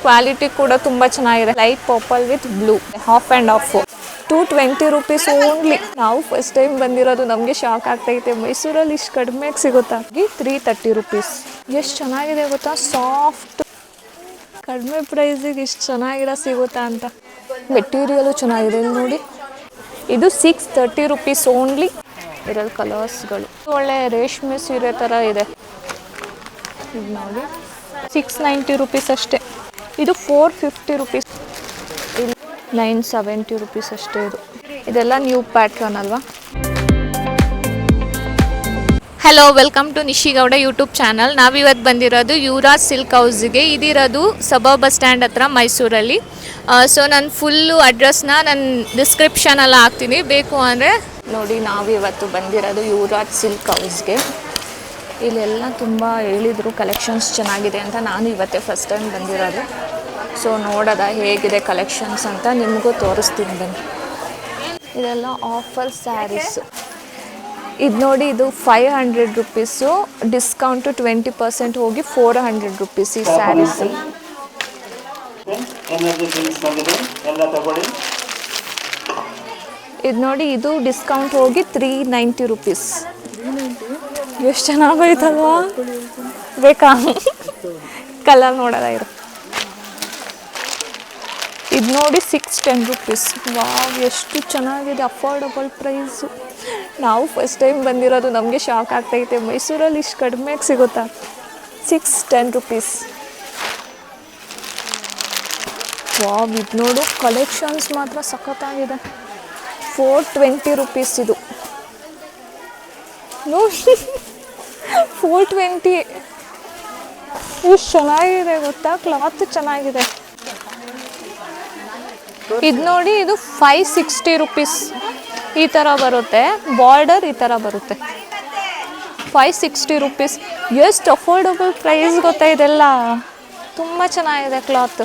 Quality ಕೂಡ ತುಂಬ ಚೆನ್ನಾಗಿದೆ. Light purple with blue, half and half, 220 rupees only. ನಾವು ಫಸ್ಟ್ ಟೈಮ್ ಬಂದಿರೋದು, ನಮಗೆ ಶಾಕ್ ಆಗ್ತೈತೆ. ಮೈಸೂರಲ್ಲಿ ಇಷ್ಟು ಕಡಿಮೆಗೆ ಸಿಗುತ್ತಾ? 330 ರೂಪೀಸ್. ಎಷ್ಟು ಚೆನ್ನಾಗಿದೆ ಗೊತ್ತಾ, ಸಾಫ್ಟ್. ಕಡಿಮೆ ಪ್ರೈಸಿಗೆ ಇಷ್ಟು ಚೆನ್ನಾಗಿರೋ ಸಿಗುತ್ತಾ ಅಂತ. ಮೆಟೀರಿಯಲು ಚೆನ್ನಾಗಿದೆ ನೋಡಿ. ಇದು 630 ರೂಪೀಸ್ ಓನ್ಲಿ. ಇದರಲ್ಲಿ ಕಲರ್ಸ್ಗಳು ಒಳ್ಳೆ ರೇಷ್ಮೆ ಸೀರೆ ಥರ ಇದೆ. ಇದು ನೋಡಿ 690 ರೂಪೀಸ್ ಅಷ್ಟೇ. ಇದು 450 ರೂಪೀಸ್. ಇಲ್ಲಿ 970 ರೂಪೀಸ್ ಅಷ್ಟೇ. ಇದೆಲ್ಲ ನ್ಯೂ ಪ್ಯಾಟ್ರನ್ ಅಲ್ವಾ. Hello, welcome to Nishigowda YouTube channel. ನಾವಿವತ್ತು ಬಂದಿರೋದು ಯುವರಾಜ್ ಸಿಲ್ಕ್ ಹೌಸ್ಗೆ. ಇದಿರೋದು ಸಬ ಬಸ್ ಸ್ಟ್ಯಾಂಡ್ ಹತ್ರ ಮೈಸೂರಲ್ಲಿ. ಸೊ ನಾನು ಫುಲ್ಲು ಅಡ್ರೆಸ್ನ ನಾನು ಡಿಸ್ಕ್ರಿಪ್ಷನಲ್ಲಿ ಹಾಕ್ತೀನಿ, ಬೇಕು ಅಂದರೆ ನೋಡಿ. ನಾವಿವತ್ತು ಬಂದಿರೋದು ಯುವರಾಜ್ ಸಿಲ್ಕ್ ಹೌಸ್ಗೆ. ಇಲ್ಲೆಲ್ಲ ತುಂಬ ಹೇಳಿದರು ಕಲೆಕ್ಷನ್ಸ್ ಚೆನ್ನಾಗಿದೆ ಅಂತ. ನಾನು ಇವತ್ತೇ ಫಸ್ಟ್ ಟೈಮ್ ಬಂದಿರೋದು. ಸೊ ನೋಡೋದ ಹೇಗಿದೆ ಕಲೆಕ್ಷನ್ಸ್ ಅಂತ ನಿಮಗೂ ತೋರಿಸ್ತೀನಿ ಬನ್ನಿ. ಇದೆಲ್ಲ ಆಫರ್ ಸ್ಯಾರೀಸು. ಇದು ನೋಡಿ, ಇದು 500 ರೂಪೀಸು, ಡಿಸ್ಕೌಂಟು 20% ಹೋಗಿ 400 ರೂಪೀಸ್ ಈ ಸ್ಯಾರೀಸ್. ಇದು ನೋಡಿ, ಇದು ಡಿಸ್ಕೌಂಟ್ ಹೋಗಿ 390 ರೂಪೀಸ್. ಎಷ್ಟು ಚೆನ್ನಾಗೋಯ್ತಲ್ವಾ, ಬೇಕಾ? ಕಲರ್ ನೋಡೋದ ಇರು. ಇದು ನೋಡಿ 610 ರೂಪೀಸ್. ವಾವ್, ಎಷ್ಟು ಚೆನ್ನಾಗಿದೆ, ಅಫೋರ್ಡಬಲ್ ಪ್ರೈಸು. ನಾವು ಫಸ್ಟ್ ಟೈಮ್ ಬಂದಿರೋದು, ನಮಗೆ ಶಾಕ್ ಆಗ್ತೈತೆ. ಮೈಸೂರಲ್ಲಿ ಇಷ್ಟು ಕಡಿಮೆಗೆ ಸಿಗುತ್ತಾ? 610 ರೂಪೀಸ್. ವಾವ್, ಇದು ನೋಡು, ಕಲೆಕ್ಷನ್ಸ್ ಮಾತ್ರ ಸಖತ್ತಾಗಿದೆ. 420 ರೂಪೀಸ್ ಇದು ನೋಡಿ. 420. ಎಷ್ಟು ಚೆನ್ನಾಗಿದೆ ಗೊತ್ತಾ, ಕ್ಲಾತ್ ಚೆನ್ನಾಗಿದೆ. ಇದು ನೋಡಿ, ಇದು 560 ರೂಪೀಸ್. ಈ ಥರ ಬರುತ್ತೆ, ಬಾರ್ಡರ್ ಈ ಥರ ಬರುತ್ತೆ. 560 ರೂಪೀಸ್. ಎಷ್ಟು ಅಫೋರ್ಡಬಲ್ ಪ್ರೈಸ್ ಗೊತ್ತಾ, ಇದೆಲ್ಲ ತುಂಬ ಚೆನ್ನಾಗಿದೆ ಕ್ಲಾತ್.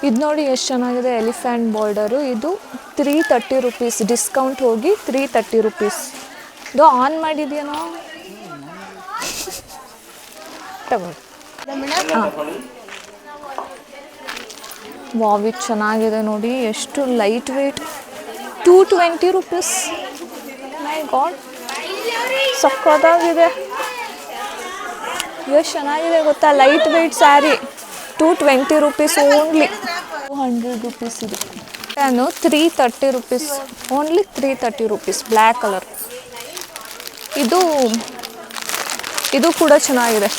ಇದು ನೋಡಿ ಎಷ್ಟು ಚೆನ್ನಾಗಿದೆ, ಎಲಿಫೆಂಟ್ ಬಾರ್ಡರು. ಇದು 330 ರೂಪೀಸ್, ಡಿಸ್ಕೌಂಟ್ ಹೋಗಿ 330 ರೂಪೀಸ್. ಇದು ಆನ್ ಮಾಡಿದ್ಯೇನೋ, ತಗೊಳ್ಳಿ. ವಾವ್, ಇದು ಚೆನ್ನಾಗಿದೆ ನೋಡಿ, ಎಷ್ಟು light weight. 220 rupees. My god, ಸಕ್ಕತ್ತಾಗಿದೆ. ಎಷ್ಟು ಚೆನ್ನಾಗಿದೆ ಗೊತ್ತಾ, light weight saree. 220 rupees only. 200 rupees ಇದು. ನಾನು 330 rupees only. 330 rupees, black colour. ಇದು ಕೂಡ ಚೆನ್ನಾಗಿದೆ.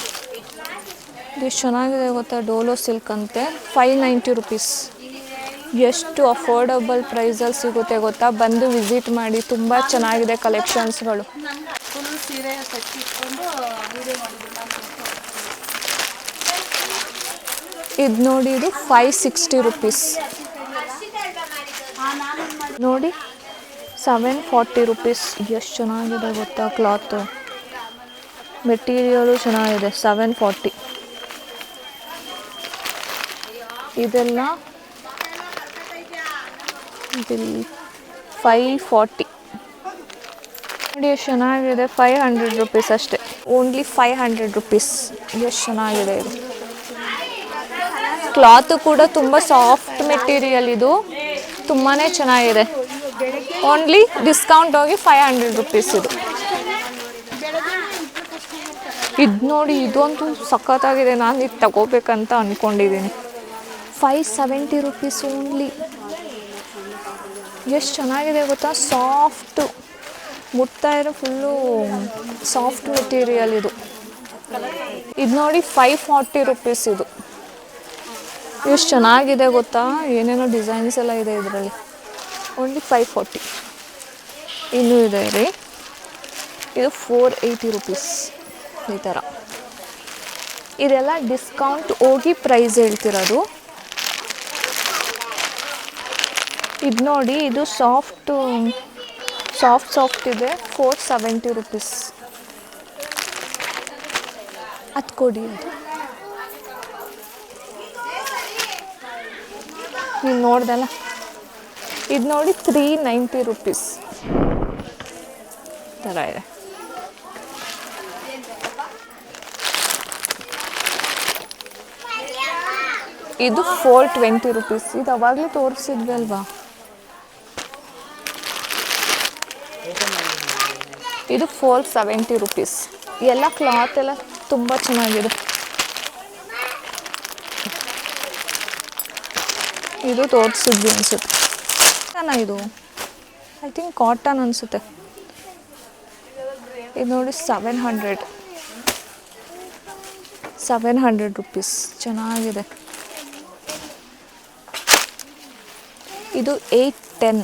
ಎಷ್ಟು ಚೆನ್ನಾಗಿದೆ ಗೊತ್ತಾ, ಡೋಲೋ ಸಿಲ್ಕ್ ಅಂತೆ. 590 ರೂಪೀಸ್. ಎಷ್ಟು ಅಫೋರ್ಡಬಲ್ ಪ್ರೈಸಲ್ಲಿ ಸಿಗುತ್ತೆ ಗೊತ್ತಾ, ಬಂದು ವಿಸಿಟ್ ಮಾಡಿ. ತುಂಬ ಚೆನ್ನಾಗಿದೆ ಕಲೆಕ್ಷನ್ಸ್ಗಳು. ಇದು ನೋಡಿ, ಇದು 560 ರೂಪೀಸ್. ನೋಡಿ 740 ರೂಪೀಸ್. ಎಷ್ಟು ಚೆನ್ನಾಗಿದೆ ಗೊತ್ತಾ ಕ್ಲಾತು, ಮೆಟೀರಿಯಲು ಚೆನ್ನಾಗಿದೆ. 740. ಇದೆಲ್ಲ 540. ನೋಡಿ ಎಷ್ಟು ಚೆನ್ನಾಗಿದೆ. 500 ರೂಪೀಸ್ ಅಷ್ಟೇ, ಓನ್ಲಿ 500 ರೂಪೀಸ್. ಎಷ್ಟು ಚೆನ್ನಾಗಿದೆ ಇದು. ಕ್ಲಾತು ಕೂಡ ತುಂಬ ಸಾಫ್ಟ್ ಮೆಟೀರಿಯಲ್. ಇದು ತುಂಬಾ ಚೆನ್ನಾಗಿದೆ. ಓನ್ಲಿ ಡಿಸ್ಕೌಂಟ್ ಹೋಗಿ 500 ರೂಪೀಸ್ ಇದು. ಇದು ನೋಡಿ, ಇದಂತೂ ಸಖತ್ತಾಗಿದೆ. ನಾನು ಇದು ತಗೋಬೇಕಂತ ಅಂದ್ಕೊಂಡಿದ್ದೀನಿ. 570 ರೂಪೀಸ್ ಓನ್ಲಿ. ಎಷ್ಟು ಚೆನ್ನಾಗಿದೆ ಗೊತ್ತಾ, ಸಾಫ್ಟು, ಮುಟ್ತಾ ಇರೋ ಫುಲ್ಲು ಸಾಫ್ಟ್ ಮೆಟೀರಿಯಲ್ ಇದು. ಇದು ನೋಡಿ 540 ರೂಪೀಸ್ ಇದು. ಎಷ್ಟು ಚೆನ್ನಾಗಿದೆ ಗೊತ್ತಾ, ಏನೇನೋ ಡಿಸೈನ್ಸ್ ಎಲ್ಲ ಇದೆ ಇದರಲ್ಲಿ. ಓನ್ಲಿ 540. ಇನ್ನೂ ಇದೆ ರೀ. ಇದು 480 ರೂಪೀಸ್ ಈ ಥರ. ಇದೆಲ್ಲ ಡಿಸ್ಕೌಂಟ್ ಹೋಗಿ ಪ್ರೈಸ್ ಹೇಳ್ತಿರೋದು. ಇದು ನೋಡಿ, ಇದು ಸಾಫ್ಟ್ ಇದೆ. 470 ರೂಪೀಸ್. ಅದು ಕೊಡಿ, ಅದು ನೀವು ನೋಡ್ದಲ್ಲ. ಇದು ನೋಡಿ 390 ರೂಪೀಸ್ ಥರ ಇದೆ. ಇದು 420 ರುಪೀಸ್. ಇದು ಅವಾಗಲೇ ತೋರಿಸಿದ್ವಿ ಅಲ್ವಾ. ಇದು 470 ರುಪೀಸ್. ಎಲ್ಲ ಕ್ಲಾತ್ ಎಲ್ಲ ತುಂಬ ಚೆನ್ನಾಗಿದೆ. ಇದು ತೋರಿಸಿದ್ವಿ ಅನಿಸುತ್ತೆ. ಇದು ಐ ಥಿಂಕ್ ಕಾಟನ್ ಅನಿಸುತ್ತೆ. ಇದು ನೋಡಿ 700 ರುಪೀಸ್. ಚೆನ್ನಾಗಿದೆ. ಇದು 810.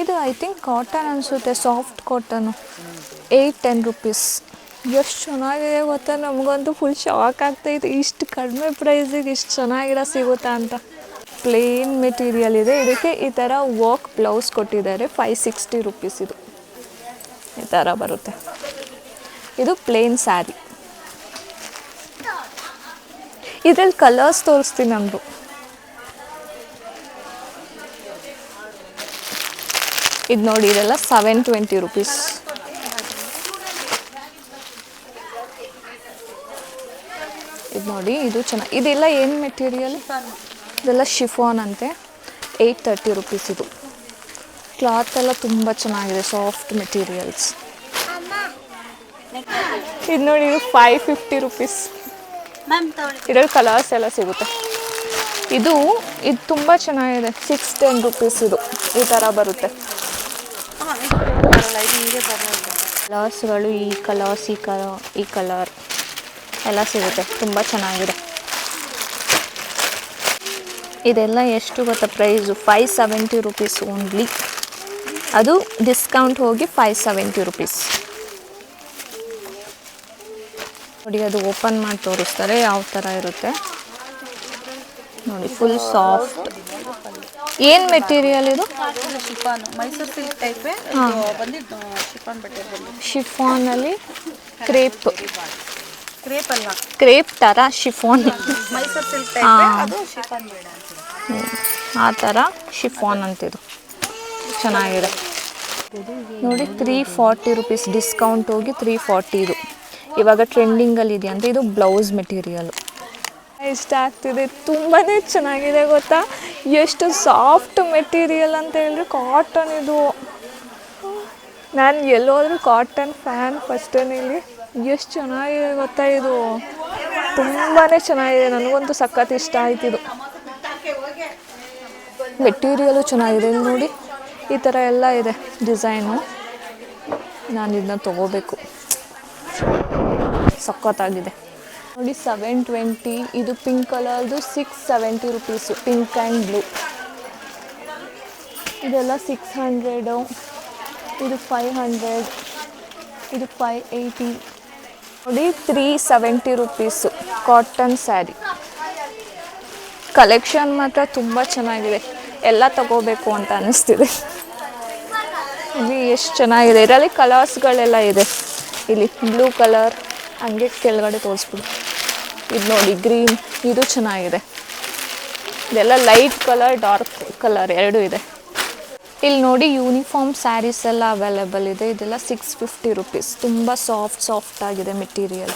ಇದು ಐ ಥಿಂಕ್ ಕಾಟನ್ ಅನಿಸುತ್ತೆ, ಸಾಫ್ಟ್ ಕಾಟನು. 810 ರುಪೀಸ್. ಎಷ್ಟು ಚೆನ್ನಾಗಿದೆ ಗೊತ್ತಾ, ನಮಗಂತೂ ಫುಲ್ ಶಾಕ್ ಆಗ್ತಾಯಿತ್ತು, ಇಷ್ಟು ಕಡಿಮೆ ಪ್ರೈಸಿಗೆ ಇಷ್ಟು ಚೆನ್ನಾಗಿರೋ ಸಿಗುತ್ತಾ ಅಂತ. ಪ್ಲೇನ್ ಮೆಟೀರಿಯಲ್ ಇದೆ. ಇದಕ್ಕೆ ಈ ಥರ ವರ್ಕ್ ಬ್ಲೌಸ್ ಕೊಟ್ಟಿದ್ದಾರೆ. 560 ರುಪೀಸ್. ಇದು ಈ ಥರ ಬರುತ್ತೆ. ಇದು ಪ್ಲೇನ್ ಸ್ಯಾರಿ. ಇದರಲ್ಲಿ ಕಲರ್ಸ್ ತೋರಿಸ್ತೀನಿ ನಮ್ಮದು. ಇದು ನೋಡಿ, ಇದೆಲ್ಲ 720 ರುಪೀಸ್. ಇದು ನೋಡಿ, ಇದು ಚೆನ್ನಾಗಿ. ಇದೆಲ್ಲ ಏನು ಮೆಟೀರಿಯಲ್? ಇದೆಲ್ಲ ಶಿಫಾನ್ ಅಂತೆ. 830 ರುಪೀಸ್. ಇದು ಕ್ಲಾತ್ ಎಲ್ಲ ತುಂಬ ಚೆನ್ನಾಗಿದೆ, ಸಾಫ್ಟ್ ಮೆಟೀರಿಯಲ್ಸ್. ಇದು ನೋಡಿ, ಇದು 550 ರುಪೀಸ್. ಇದರಲ್ಲಿ ಕಲರ್ಸ್ ಎಲ್ಲ ಸಿಗುತ್ತೆ. ಇದು ತುಂಬ ಚೆನ್ನಾಗಿದೆ. 610 ರುಪೀಸ್. ಇದು ಈ ಥರ ಬರುತ್ತೆ. ಕಲರ್ಸ್ಗಳು ಈ ಕಲರ್ಸ್, ಈ ಕಲರ್ ಎಲ್ಲ ಸಿಗುತ್ತೆ. ತುಂಬ ಚೆನ್ನಾಗಿದೆ. ಇದೆಲ್ಲ ಎಷ್ಟು ಗೊತ್ತಾ ಪ್ರೈಸು? 570 rupees only. ಅದು ಡಿಸ್ಕೌಂಟ್ ಹೋಗಿ 570 ರುಪೀಸ್. ನೋಡಿ, ಅದು ಓಪನ್ ಮಾಡಿ ತೋರಿಸ್ತಾರೆ ಯಾವ ಥರ ಇರುತ್ತೆ ನೋಡಿ. Full soft. ಏನು ಮೆಟೀರಿಯಲ್ ಇದು? ಶಿಫಾನ್, ಮೈಸೂರು ಸಿಲ್ಕ್ ಟೈಪ್ ಬಂದಿದ್ದು. ಶಿಫಾನ್ ಬಟ್ಟೆ ಶಿಫಾನಲ್ಲಿ ಕ್ರೇಪ್ ಅಲ್ಲ, ಕ್ರೇಪ್ ಥರ ಶಿಫಾನ್. ಮೈಸೂರು ಸಿಲ್ಕ್ ಟೈಪ್, ಅದು ಶಿಫಾನ್ ಬೇಡ ಆ ಥರ ಶಿಫಾನ್ ಅಂತಿದು. ಚೆನ್ನಾಗಿದೆ ನೋಡಿ. 340 ರುಪೀಸ್. ಡಿಸ್ಕೌಂಟ್ ಹೋಗಿ 340. ಇದು ಇವಾಗ ಟ್ರೆಂಡಿಂಗಲ್ಲಿ ಇದೆಯಂತ. ಇದು ಬ್ಲೌಸ್ ಮೆಟೀರಿಯಲು. ಇಷ್ಟ ಆಗ್ತಿದೆ. ತುಂಬಾ ಚೆನ್ನಾಗಿದೆ ಗೊತ್ತಾ, ಎಷ್ಟು ಸಾಫ್ಟ್ ಮೆಟೀರಿಯಲ್ ಅಂತ ಹೇಳಿದ್ರೆ. ಕಾಟನ್ ಇದು. ನಾನು ಎಲ್ಲೋದ್ರೂ ಕಾಟನ್ ಫ್ಯಾನ್ ಫಸ್ಟೇನಲ್ಲಿ. ಎಷ್ಟು ಚೆನ್ನಾಗಿದೆ ಗೊತ್ತಾ, ಇದು ತುಂಬಾ ಚೆನ್ನಾಗಿದೆ. ನನಗಂತೂ ಸಖತ್ ಇಷ್ಟ ಆಯ್ತು. ಇದು ಮೆಟೀರಿಯಲು ಚೆನ್ನಾಗಿದೆ. ಇಲ್ಲಿ ನೋಡಿ, ಈ ಥರ ಎಲ್ಲ ಇದೆ ಡಿಸೈನು. ನಾನು ಇದನ್ನ ತೊಗೋಬೇಕು, ಸಖತ್ತಾಗಿದೆ ನೋಡಿ. 720. ಇದು ಪಿಂಕ್ ಕಲರ್ದು 670 ರುಪೀಸು. Pink and blue. ಇದೆಲ್ಲ 600. ಇದು 500. ಇದು 580 ನೋಡಿ. 370 ರುಪೀಸು ಕಾಟನ್ ಸ್ಯಾರಿ. ಕಲೆಕ್ಷನ್ ಮಾತ್ರ ತುಂಬ ಚೆನ್ನಾಗಿದೆ. ಎಲ್ಲ ತಗೋಬೇಕು ಅಂತ ಅನ್ನಿಸ್ತಿದೆ. ಇಲ್ಲಿ ಎಷ್ಟು ಚೆನ್ನಾಗಿದೆ. ಇದರಲ್ಲಿ ಕಲರ್ಸ್ಗಳೆಲ್ಲ ಇದೆ. ಇಲ್ಲಿ ಬ್ಲೂ ಕಲರ್, ಹಂಗೆ ಕೆಳಗಡೆ ತೋರಿಸ್ಬಿಡು. ಇದು ನೋಡಿ, ಗ್ರೀನ್. ಇದು ಚೆನ್ನಾಗಿದೆ. ಇದೆಲ್ಲ ಲೈಟ್ ಕಲರ್, ಡಾರ್ಕ್ ಕಲರ್ ಎರಡೂ ಇದೆ. ಇಲ್ಲಿ ನೋಡಿ, ಯೂನಿಫಾರ್ಮ್ ಸ್ಯಾರೀಸ್ ಎಲ್ಲ ಅವೈಲೇಬಲ್ ಇದೆ. ಇದೆಲ್ಲ 650 ರುಪೀಸ್. ತುಂಬ ಸಾಫ್ಟ್ ಆಗಿದೆ ಮೆಟೀರಿಯಲ್.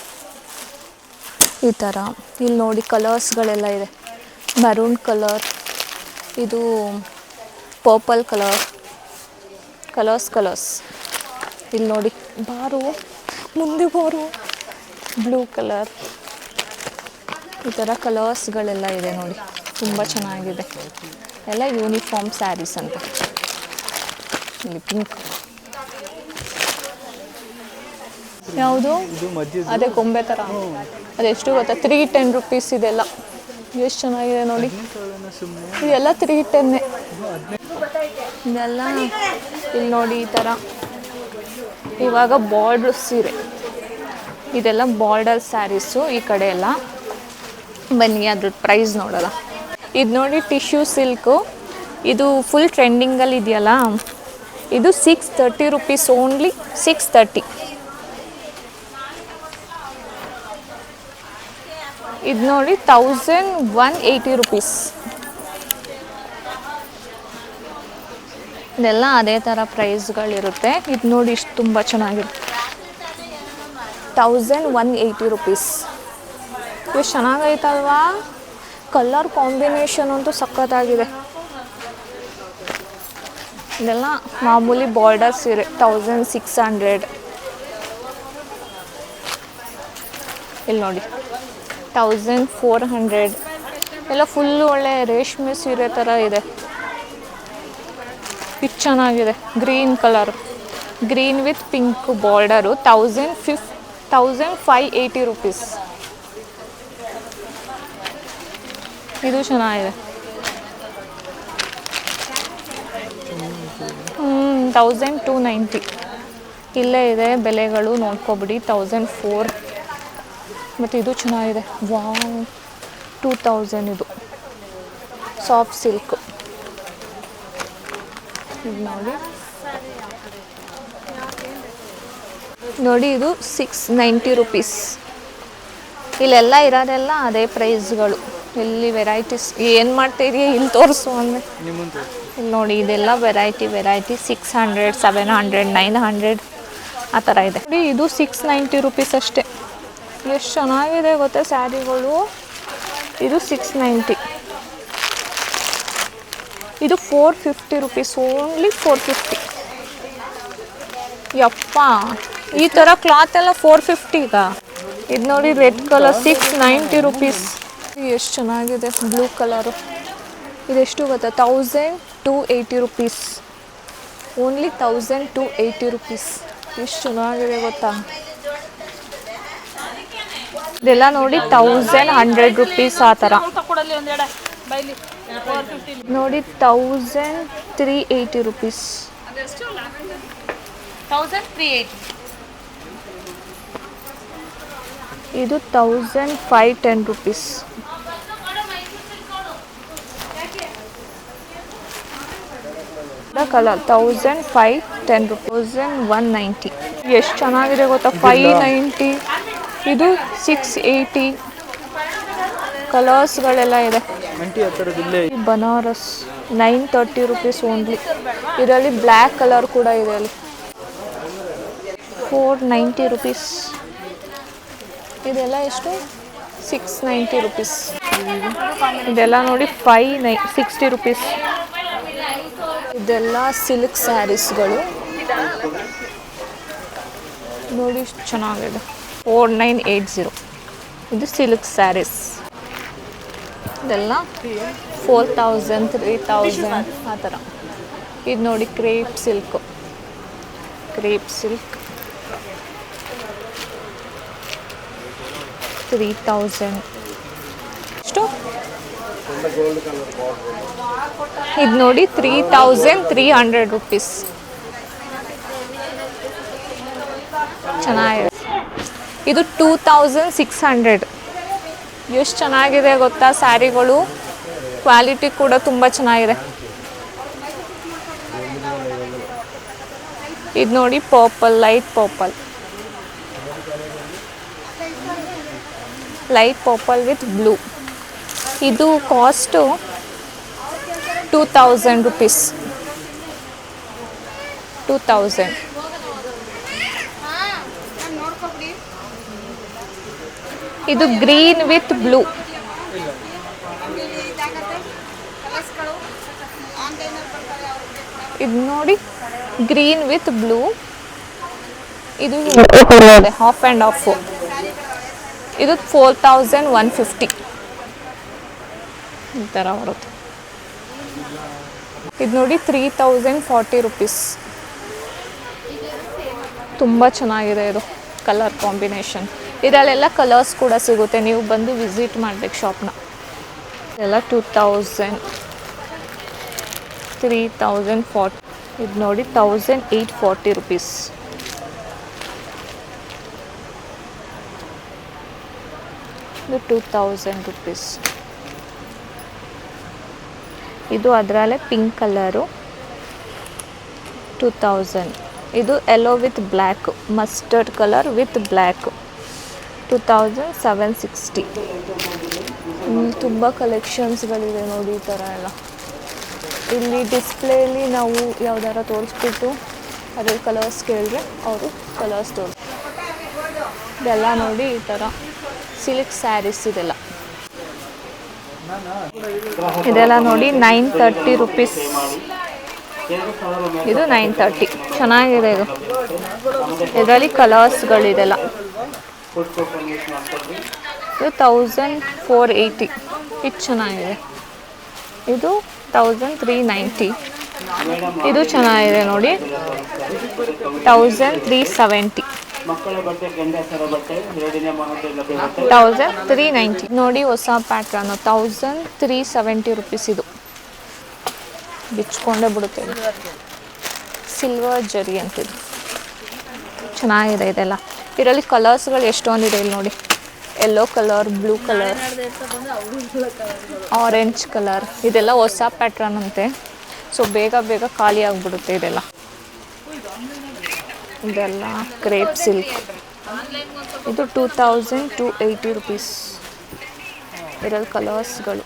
ಈ ಥರ ಇಲ್ಲಿ ನೋಡಿ, ಕಲರ್ಸ್ಗಳೆಲ್ಲ ಇದೆ. ಮೆರೂನ್ ಕಲರ್, ಇದು ಪರ್ಪಲ್ ಕಲರ್, ಕಲರ್ಸ್. ಇಲ್ಲಿ ನೋಡಿ, ಬಾರು ಮುಂದೆ ಬಾರು. Blue colour. ಈ ಥರ ಕಲರ್ಸ್ಗಳೆಲ್ಲ ಇದೆ ನೋಡಿ. ತುಂಬ ಚೆನ್ನಾಗಿದೆ. ಎಲ್ಲ ಯೂನಿಫಾರ್ಮ್ ಸ್ಯಾರೀಸ್ ಅಂತ. ಇಲ್ಲಿ ಪಿಂಕ್. ಯಾವುದು? ಅದೇ ಗೊಂಬೆ ಥರ. ಅದೆಷ್ಟು ಗೊತ್ತಾ? 310 ರುಪೀಸ್. ಇದೆಲ್ಲ ಎಷ್ಟು ಚೆನ್ನಾಗಿದೆ ನೋಡಿ. ಇದೆಲ್ಲ 310. ಇದೆಲ್ಲ ಇಲ್ಲಿ ನೋಡಿ, ಈ ಥರ. ಇವಾಗ ಬಾರ್ಡ್ರ್ ಸೀರೆ. ಇದೆಲ್ಲ ಬಾರ್ಡರ್ ಸ್ಯಾರೀಸು. ಈ ಕಡೆ ಎಲ್ಲ ಬನ್ನಿ, ಅದ್ರ ಪ್ರೈಸ್ ನೋಡೋಲ್ಲ. ಇದು ನೋಡಿ, ಟಿಶ್ಯೂ ಸಿಲ್ಕು. ಇದು ಫುಲ್ ಟ್ರೆಂಡಿಂಗಲ್ಲಿ ಇದೆಯಲ್ಲ. ಇದು 630 ರುಪೀಸ್ ಓನ್ಲಿ. 630. ಇದು ನೋಡಿ, 1180 ರುಪೀಸ್. ಇದೆಲ್ಲ ಅದೇ ಥರ ಪ್ರೈಸ್ಗಳಿರುತ್ತೆ. ಇದು ನೋಡಿ, ಇಷ್ಟು ತುಂಬ ಚೆನ್ನಾಗಿರುತ್ತೆ. 1180 ರುಪೀಸ್. ಎಷ್ಟು ಚೆನ್ನಾಗೈತಲ್ವಾ, ಕಲರ್ ಕಾಂಬಿನೇಷನ್ ಅಂತೂ ಸಖತ್ತಾಗಿದೆ. ಇದೆಲ್ಲ ಮಾಮೂಲಿ ಬಾರ್ಡರ್ ಸೀರೆ 1600. ಇಲ್ಲಿ ನೋಡಿ 1400. ಎಲ್ಲ ಫುಲ್ಲು ಒಳ್ಳೆ ರೇಷ್ಮೆ ಸೀರೆ ಥರ ಇದೆ. ಇದು ಚೆನ್ನಾಗಿದೆ, green colour, green with pink border 1580 rupees. ಇದು ಚೆನ್ನಾಗಿದೆ. 1290. ಇಲ್ಲೇ ಇದೆ ಬೆಲೆಗಳು ನೋಡ್ಕೊಬಿಡಿ. 1004. ಮತ್ತು ಇದು ಚೆನ್ನಾಗಿದೆ, ವಾವ್ 2000. ಇದು ಸಾಫ್ಟ್ ಸಿಲ್ಕ್. ಇದು ನೋಡಿ ಇದು 690 ರೂಪೀಸ್. ಇಲ್ಲೆಲ್ಲ ಇರೋದೆಲ್ಲ ಅದೇ ಪ್ರೈಸ್ಗಳು. ಇಲ್ಲಿ ವೆರೈಟೀಸ್ ಏನು ಮಾಡ್ತಾಯಿದೆಯಾ, ಇಲ್ಲಿ ತೋರಿಸು ಅಂದರೆ. ಇಲ್ಲಿ ನೋಡಿ ಇದೆಲ್ಲ ವೆರೈಟಿ 600, 700, 900 ಆ ಥರ ಇದೆ. ನೋಡಿ ಇದು 690 ರೂಪೀಸ್ ಅಷ್ಟೇ. ಎಷ್ಟು ಚೆನ್ನಾಗಿದೆ ಗೊತ್ತಾ ಸ್ಯಾರಿಗಳು. ಇದು 690. ಇದು 450 ರೂಪೀಸ್, ಓನ್ಲಿ 450. ಯಪ್ಪ, ಈ ಥರ ಕ್ಲಾತ್ ಎಲ್ಲ 450 ಇದು ನೋಡಿ ರೆಡ್ ಕಲರ್ 690 ರೂಪೀಸ್. ಎಷ್ಟು ಚೆನ್ನಾಗಿದೆ ಬ್ಲೂ ಕಲರು. ಇದೆಷ್ಟು ಗೊತ್ತಾ, 1280 ರೂಪೀಸ್, ಓನ್ಲಿ 1280 ರೂಪೀಸ್. ಎಷ್ಟು ಚೆನ್ನಾಗಿದೆ ಗೊತ್ತಾ. ಇದೆಲ್ಲ ನೋಡಿ 1100 ರೂಪೀಸ್ ಆ ಥರ. ನೋಡಿ 1380 ರೂಪೀಸ್. ಇದು 1510 ರೂಪೀಸ್. Colour 1510 rupees. 1190. ಎಷ್ಟು ಚೆನ್ನಾಗಿದೆ ಗೊತ್ತಾ, 590. ಇದು 680. ಕಲರ್ಸ್ಗಳೆಲ್ಲ ಇದೆ. Banaras 930 rupees only. ಇದರಲ್ಲಿ ಬ್ಲ್ಯಾಕ್ ಕಲರ್ ಕೂಡ ಇದೆ. ಅಲ್ಲಿ 490 ರೂಪೀಸ್. ಇದೆಲ್ಲ ಎಷ್ಟು, 690 ರೂಪೀಸ್. ಇದೆಲ್ಲ ನೋಡಿ 560 ರೂಪೀಸ್. ಇದೆಲ್ಲ ಸಿಲ್ಕ್ ಸ್ಯಾರೀಸ್ಗಳು ನೋಡಿ ಚೆನ್ನಾಗಿದೆ. 4980. ಇದು ಸಿಲ್ಕ್ ಸ್ಯಾರೀಸ್. ಇದೆಲ್ಲ 4000, 3000 ಆ ಥರ. ಇದು ನೋಡಿ ಕ್ರೇಪ್ ಸಿಲ್ಕ್ 3000. ಎಷ್ಟು? ಇದು ನೋಡಿ 3300 ರೂಪೀಸ್. ಚೆನ್ನಾಗಿದೆ. ಇದು 2600. ಎಷ್ಟು ಚೆನ್ನಾಗಿದೆ ಗೊತ್ತಾ ಸ್ಯಾರಿಗಳು. ಕ್ವಾಲಿಟಿ ಕೂಡ ತುಂಬ ಚೆನ್ನಾಗಿದೆ. ಇದು ನೋಡಿ purple, light purple with blue. ಇದು ಕಾಸ್ಟು 2000 ರೂಪೀಸ್. 2000. ಇದು ಗ್ರೀನ್ ವಿತ್ ಬ್ಲೂ. ಇದು ನೋಡಿ ಗ್ರೀನ್ ವಿತ್ ಬ್ಲೂ. ಇದು ಹಾಫ್ ಆ್ಯಂಡ್ ಹಾಫ್. ಇದು 4150 ಈ ಥರ ಬರುತ್ತೆ. ಇದು ನೋಡಿ 3040 ರೂಪೀಸ್. ತುಂಬ ಚೆನ್ನಾಗಿದೆ ಇದು ಕಲರ್ ಕಾಂಬಿನೇಷನ್. ಇದರಲ್ಲೆಲ್ಲ ಕಲರ್ಸ್ ಕೂಡ ಸಿಗುತ್ತೆ, ನೀವು ಬಂದು ವಿಸಿಟ್ ಮಾಡಬೇಕು ಶಾಪ್ನ. ಇದೆಲ್ಲ 2000, 3040. ಇದು ನೋಡಿ 1840 ರೂಪೀಸ್. ಇದು 2000 ರೂಪೀಸ್. ಇದು ಅದರಲ್ಲೇ ಪಿಂಕ್ ಕಲರು 2000. ಇದು yellow with black, mustard colour with black 2760. ತುಂಬ ಕಲೆಕ್ಷನ್ಸ್ಗಳಿದೆ ನೋಡಿ ಈ ಥರ ಎಲ್ಲ. ಇಲ್ಲಿ ಡಿಸ್ಪ್ಲೇಲಿ ನಾವು ಯಾವ್ದಾರ ತೋರಿಸ್ಬಿಟ್ಟು ಅದ್ರ ಕಲರ್ಸ್ ಕೇಳಿದ್ರೆ ಅವರು ಕಲರ್ಸ್ ತೋರಿಸ್ತಾರೆ. ಇದೆಲ್ಲ ನೋಡಿ ಈ ಥರ ಸಿಲ್ಕ್ ಸ್ಯಾರೀಸ್ ಇದೆಲ್ಲ. ಇದೆಲ್ಲ ನೋಡಿ 930 ರುಪೀಸ್. ಇದು 930. ಚೆನ್ನಾಗಿದೆ ಇದು. ಇದರಲ್ಲಿ ಕಲರ್ಸ್ಗಳಿದೆಲ್ಲ. ಇದು 1480. ಇದು ಚೆನ್ನಾಗಿದೆ. ಇದು 1390. ಇದು ಚೆನ್ನಾಗಿದೆ ನೋಡಿ, 1370. 1390 ನೋಡಿ, ಹೊಸ ಪ್ಯಾಟ್ರನ್ನು 1370 ರುಪೀಸ್. ಇದು ಬಿಚ್ಕೊಂಡೇ ಬಿಡುತ್ತೆ. ಸಿಲ್ವರ್ ಜರಿ ಅಂತಿದ್ದು ಚೆನ್ನಾಗಿದೆ ಇದೆಲ್ಲ. ಇದರಲ್ಲಿ ಕಲರ್ಸ್ಗಳು ಎಷ್ಟೊಂದಿದೆ ಇಲ್ಲಿ ನೋಡಿ. Yellow colour, blue colour, orange colour. ಇದೆಲ್ಲ ಹೊಸ ಪ್ಯಾಟ್ರನ್ ಅಂತೆ, ಸೊ ಬೇಗ ಬೇಗ ಖಾಲಿ ಆಗಿಬಿಡುತ್ತೆ ಇದೆಲ್ಲ. ಇದೆಲ್ಲ ಕ್ರೇಪ್ ಸಿಲ್ಕ್. ಇದು 2280 ರುಪೀಸ್. ಇದರಲ್ಲಿ ಕಲರ್ಸ್ಗಳು.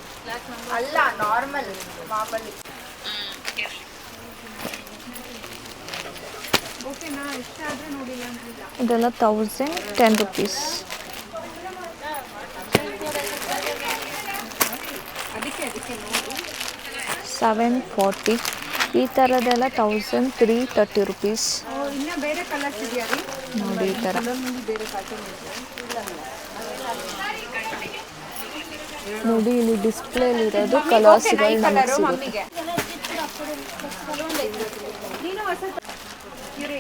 ಇದೆಲ್ಲ 1010 ರುಪೀಸ್. 740. ಈ ಥರದ್ದೆಲ್ಲ 1330 ರುಪೀಸ್ ನೋಡಿ. ಈ ಥರ ನೋಡಿ, ಇಲ್ಲಿ ಡಿಸ್ಪ್ಲೇಲಿರೋದು ಕಲರ್ಸ್ಗಳು ನಮಗೆ ಸಿಗುತ್ತೆ.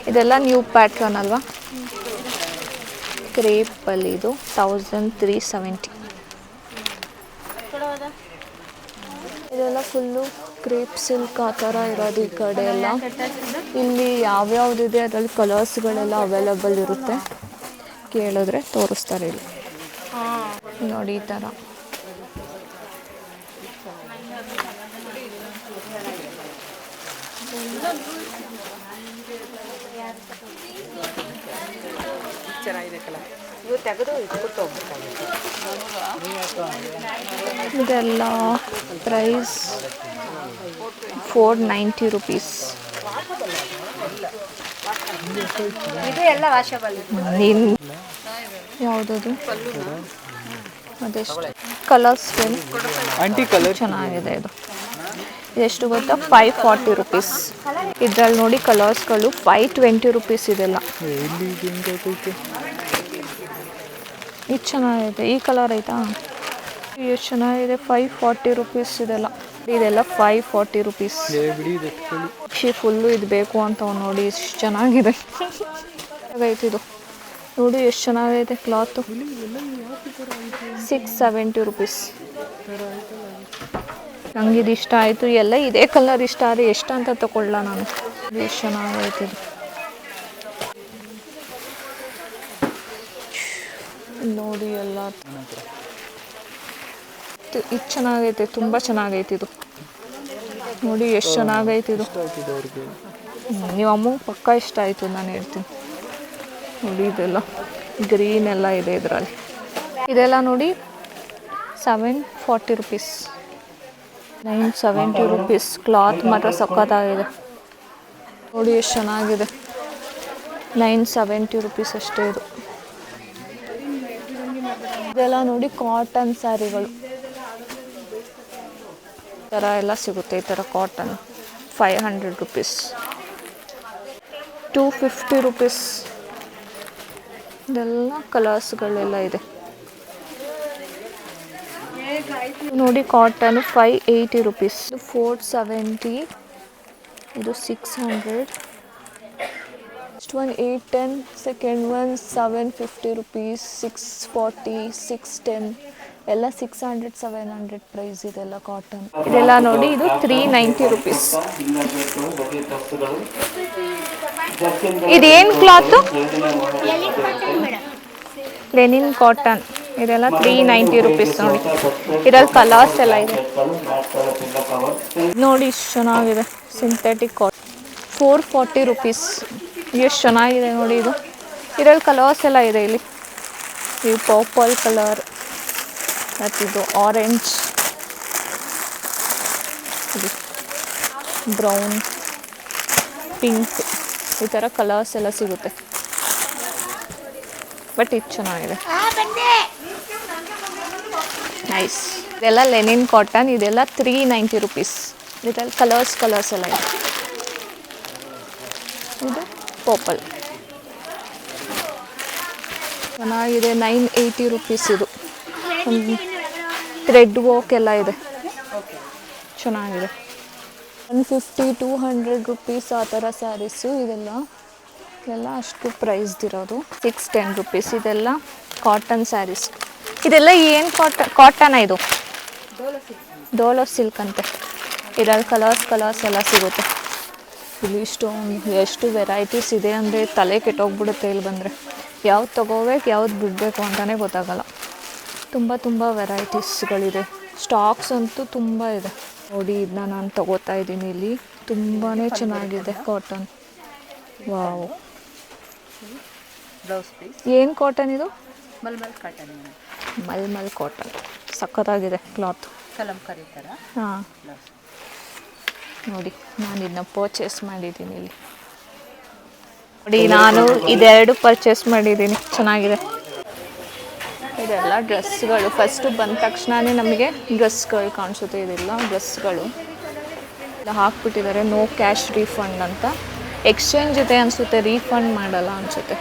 ಇದೆಲ್ಲ ನ್ಯೂ ಪ್ಯಾಟ್ರನ್ ಅಲ್ವಾ. ಕ್ರೇಪಲ್ಲಿ ಇದು 1370. ಇದೆಲ್ಲ ಫುಲ್ಲು ಕ್ರೇಪ್ ಸಿಲ್ಕ್ ಆ ಥರ ಇರೋದು ಈ ಕಡೆ ಎಲ್ಲ. ಇಲ್ಲಿ ಯಾವ್ಯಾವ್ದಿದೆ ಅದರಲ್ಲಿ ಕಲರ್ಸ್ಗಳೆಲ್ಲ ಅವೈಲಬಲ್ ಇರುತ್ತೆ. ಕೇಳಿದ್ರೆ ತೋರಿಸ್ತಾರೆ ಇಲ್ಲಿ ನೋಡಿ. ಈ ಥರ ಇದೆಲ್ಲ ಪ್ರೈಸ್ 490 ರುಪೀಸ್. ಯಾವುದದು ಅದೆಷ್ಟು ಕಲರ್ಸ್ ಆಂಟಿ ಕಲರ್ ಚೆನ್ನಾಗಿದೆ. ಇದು ಎಷ್ಟು ಗೊತ್ತಾ, 540 ರುಪೀಸ್. ಇದರಲ್ಲಿ ನೋಡಿ ಕಲರ್ಸ್ಗಳು 520 ರುಪೀಸ್. ಇದೆಲ್ಲ ಇದು ಚೆನ್ನಾಗಿದೆ. ಈ ಕಲರ್ ಆಯ್ತಾ, ಎಷ್ಟು ಚೆನ್ನಾಗಿದೆ. 540 ರುಪೀಸ್. ಇದೆಲ್ಲ 540 ರುಪೀಸ್. ಫುಲ್ಲು ಇದು ಬೇಕು ಅಂತ ನೋಡಿ, ಎಷ್ಟು ಚೆನ್ನಾಗಿದೆ. ಇದು ನೋಡಿ ಎಷ್ಟು ಚೆನ್ನಾಗೈತೆ ಕ್ಲಾತು. 670 ರುಪೀಸ್. ನಂಗೆ ಇದು ಇಷ್ಟ ಆಯಿತು. ಎಲ್ಲ ಇದೇ ಕಲರ್ ಇಷ್ಟ ಆದರೆ ಎಷ್ಟು ಅಂತ ತಗೊಳ್ಳ ನಾನು. ಎಷ್ಟು ಚೆನ್ನಾಗೈತೆ ಇದು ನೋಡಿ. ಎಲ್ಲ ಇದು ಚೆನ್ನಾಗೈತೆ, ತುಂಬ ಚೆನ್ನಾಗೈತೆ ಇದು ನೋಡಿ. ಎಷ್ಟು ಚೆನ್ನಾಗೈತೆ ಇದು. ನೀವು ಅಮ್ಮಂಗೆ ಪಕ್ಕ ಇಷ್ಟ ಆಯಿತು ನಾನು ಹೇಳ್ತೀನಿ ನೋಡಿ. ಇದೆಲ್ಲ ಗ್ರೀನ್ ಎಲ್ಲ ಇದೆ ಇದರಲ್ಲಿ. ಇದೆಲ್ಲ ನೋಡಿ 740 ರುಪೀಸ್. 970 ರುಪೀಸ್. ಕ್ಲಾತ್ ಮಾತ್ರ ಸಖತ್ತಾಗಿದೆ ನೋಡಿ, ಎಷ್ಟು ಚೆನ್ನಾಗಿದೆ. 970 ರುಪೀಸ್ ಅಷ್ಟೇ ಇದು. ಇದೆಲ್ಲ ನೋಡಿ ಕಾಟನ್ ಸ್ಯಾರಿಗಳು ಈ ಥರ ಎಲ್ಲ ಸಿಗುತ್ತೆ. ಈ ಥರ ಕಾಟನ್ 500 ರುಪೀಸ್. 250 ರುಪೀಸ್. ಇದೆಲ್ಲ ಕಲರ್ಸ್ಗಳೆಲ್ಲ ಇದೆ ನೋಡಿ. Cotton 580 rupees. 470. ಇದು 600. First one 810. Second one 750 rupees. 640, 610 ಎಲ್ಲ 600, 700 ಪ್ರೈಸ್. ಇದೆಲ್ಲ ಕಾಟನ್. ಇದೆಲ್ಲ ನೋಡಿ, ಇದು 390 ರುಪೀಸ್. ಇದೇನು ಕ್ಲಾತು? Lenin cotton. ಇದೆಲ್ಲ 390 ರುಪೀಸ್ ನೋಡಿ. ಇದರಲ್ಲಿ ಕಲರ್ಸ್ ಎಲ್ಲ ಇದೆ ನೋಡಿ. ಇಷ್ಟು ಚೆನ್ನಾಗಿದೆ ಸಿಂಥೆಟಿಕ್ ಕಾಟನ್. 440 ರುಪೀಸ್. ಎಷ್ಟು ಚೆನ್ನಾಗಿದೆ ನೋಡಿ ಇದು. ಇದರಲ್ಲಿ ಕಲರ್ಸ್ ಎಲ್ಲ ಇದೆ ಇಲ್ಲಿ. ಇದು ಪರ್ಪಲ್ ಕಲರ್ ಮತ್ತಿದು ಆರೆಂಜ್, ಇದು ಬ್ರೌನ್, ಪಿಂಕ್, ಈ ಥರ ಕಲರ್ಸ್ ಎಲ್ಲ ಸಿಗುತ್ತೆ. ಬಟ್ ಇದು ಚೆನ್ನಾಗಿದೆ. ನೈಸ್. ಇದೆಲ್ಲ ಲೆನಿನ್ ಕಾಟನ್, ಇದೆಲ್ಲ 390 ರುಪೀಸ್. ಇದರಲ್ಲಿ ಕಲರ್ಸ್ ಎಲ್ಲ ಇದೆ. ಇದು ಪರ್ಪಲ್ ಚೆನ್ನಾಗಿದೆ, 980 ರುಪೀಸ್. ಇದು ಥ್ರೆಡ್ ವರ್ಕ್ ಎಲ್ಲ ಇದೆ, ಚೆನ್ನಾಗಿದೆ. 150-200 ರುಪೀಸ್ ಆ ಥರ ಸ್ಯಾರೀಸು. ಇದೆಲ್ಲ ಅಷ್ಟು ಪ್ರೈಸ್ದಿರೋದು. 610 ರುಪೀಸ್. ಇದೆಲ್ಲ ಕಾಟನ್ ಸ್ಯಾರೀಸ್. ಇದೆಲ್ಲ ಏನು ಕಾಟನ ಇದು? ಡೋಲೋ ಸಿಲ್ಕ್ ಅಂತೆ. ಇದರಲ್ಲಿ ಕಲರ್ಸ್ ಎಲ್ಲ ಸಿಗುತ್ತೆ. ಇಲ್ಲಿ ಎಷ್ಟು ವೆರೈಟೀಸ್ ಇದೆ ಅಂದರೆ ತಲೆ ಕೆಟ್ಟೋಗ್ಬಿಡುತ್ತೆ ಇಲ್ಲಿ ಬಂದರೆ. ಯಾವ್ದು ತೊಗೋಬೇಕು ಯಾವ್ದು ಬಿಡಬೇಕು ಅಂತಲೇ ಗೊತ್ತಾಗಲ್ಲ. ತುಂಬ ವೆರೈಟೀಸ್ಗಳಿದೆ. ಸ್ಟಾಕ್ಸ್ ಅಂತೂ ತುಂಬ ಇದೆ ನೋಡಿ. ಇದನ್ನ ನಾನು ತೊಗೋತಾ ಇದ್ದೀನಿ. ಇಲ್ಲಿ ತುಂಬಾ ಚೆನ್ನಾಗಿದೆ ಕಾಟನ್. Wow, blouse piece. ಏನು ಕಾಟನ್ ಇದು? ಮಲ್ಮಲ್ ಕಾಟನ್. ಮಲ್ಮಲ್ ಕಾಟನ್ ಸಖತ್ತಾಗಿದೆ ಕ್ಲಾತ್. ಕಲಂಕಾರಿ ಥರ. ಹಾಂ ನೋಡಿ, ನಾನು ಇದನ್ನ ಪರ್ಚೇಸ್ ಮಾಡಿದ್ದೀನಿ. ಇಲ್ಲಿ ನೋಡಿ, ನಾನು ಇದೆರಡು ಪರ್ಚೇಸ್ ಮಾಡಿದ್ದೀನಿ. ಚೆನ್ನಾಗಿದೆ. ಇದೆಲ್ಲ ಡ್ರೆಸ್ಗಳು. ಫಸ್ಟು ಬಂದ ತಕ್ಷಣವೇ ನಮಗೆ ಡ್ರೆಸ್ಗಳು ಕಾಣಿಸುತ್ತೆ. ಇದೆಲ್ಲ ಡ್ರೆಸ್ಗಳು ಎಲ್ಲ ಹಾಕ್ಬಿಟ್ಟಿದ್ದಾರೆ. ನೋ ಕ್ಯಾಶ್ ರೀಫಂಡ್ ಅಂತ. ಎಕ್ಸ್ಚೇಂಜ್ ಇದೆ ಅನಿಸುತ್ತೆ, ರೀಫಂಡ್ ಮಾಡಲ್ಲ ಅನಿಸುತ್ತೆ.